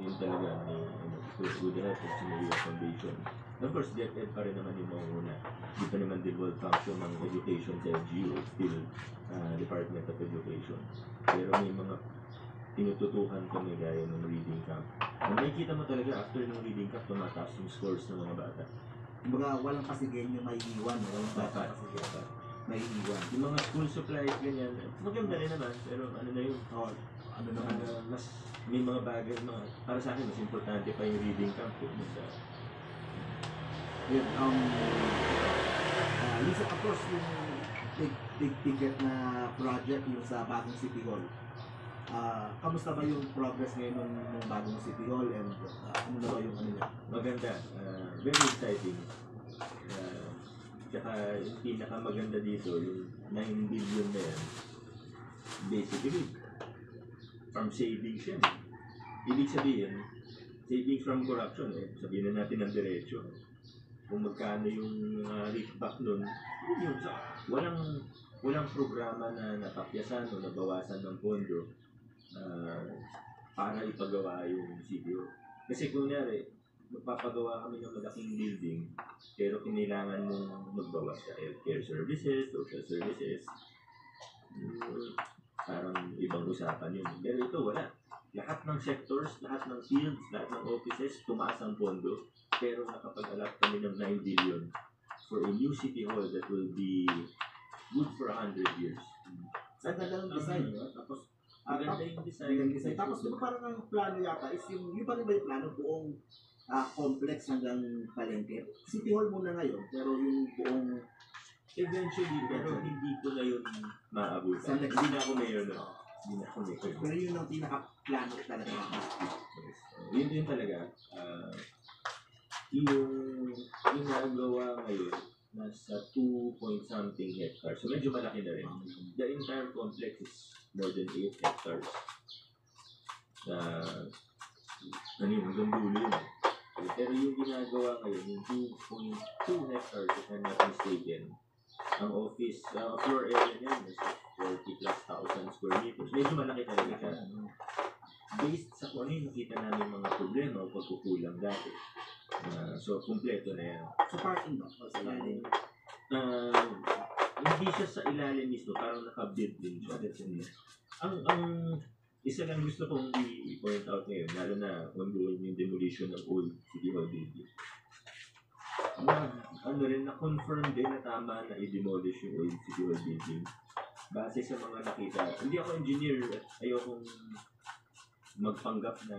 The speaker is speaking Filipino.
yun talaga ni with the help of Sumerian Foundation. Of course, DepEd pa rin naman yung mauuna. Hindi pa naman devolved function ng education sa LGU. It's still Department of Education. Pero may mga tinututukan kami gaya ng reading camp. And makikita mo talaga after ng reading camp, tumataas yung scores ng mga bata. Kumbaga, walang pasigyan yung may iwan. Walang bata pasigyan. May iwan. Yung mga school supplies, ganyan, maganda rin naman. Pero ano na yun? Ano naman? Mas may mga bagay, para sa akin, mas importante pa yung reading camp ko. Yun, Lisa, of course, yung big ticket na project yung sa bagong City Hall. Kamusta ba yung progress ngayon ng bagong City Hall and ano na ba yung ano niya? Maganda. Very exciting. Tsaka yung pinakamaganda dito, yung 9 billion na yan, basically, from savings yan. Ibig sabihin, savings from corruption, sabihin na natin ang diretso. Kung magkano yung reachback nun, yun. Walang programa na napapyasan o nabawasan ng pondo para ipagawa yung CDO. Kasi kung nyari, magpapagawa kami ng malaking building, pero kailangan mong magbawas sa healthcare services, social services, parang ibang usapan yun. Pero ito, wala. Lahat ng sectors, lahat ng fields, lahat ng offices, tumaas ang pondo, pero nakapag-alap kami ng 9 billion for a new city hall that will be good for 100 years. Sa ganda ng design, tapos maganda yung design. Tapos diba parang ang plano yata is yung pa rin ba yung plano buong complex hanggang palengke? City Hall muna ngayon, pero yung buong eventually, pero hindi ko na yun maabutan. Hindi na ako mayor na. Pero yun ang pinaka-plano talaga. Yun talaga. Yung ginagawa ngayon, nasa 2-point-something hectares. So medyo malaki na rin. The entire complex is more than 8 hectares. Hanggang dulo yun. Pero yung ginagawa ngayon, yung 2.2 hectares, if I'm not mistaken, ang office, floor area niya, nasa 40,000+ square meters. Medyo malaki talaga siya. Based sa kung ano yung nakita namin mga problema o pagkukulang dati. So, kumpleto na yan. Sa parking ba? Sa ilalim? Hindi siya sa ilalim mismo, parang naka-build din siya. Ang isa lang gusto kong i-point out ngayon, lalo na ongoing yung demolition ng old City Hall building. Na-confirm din na tama na i-demolish yung old City Hall building. Base sa mga nakita, hindi ako engineer at ayokong magpanggap na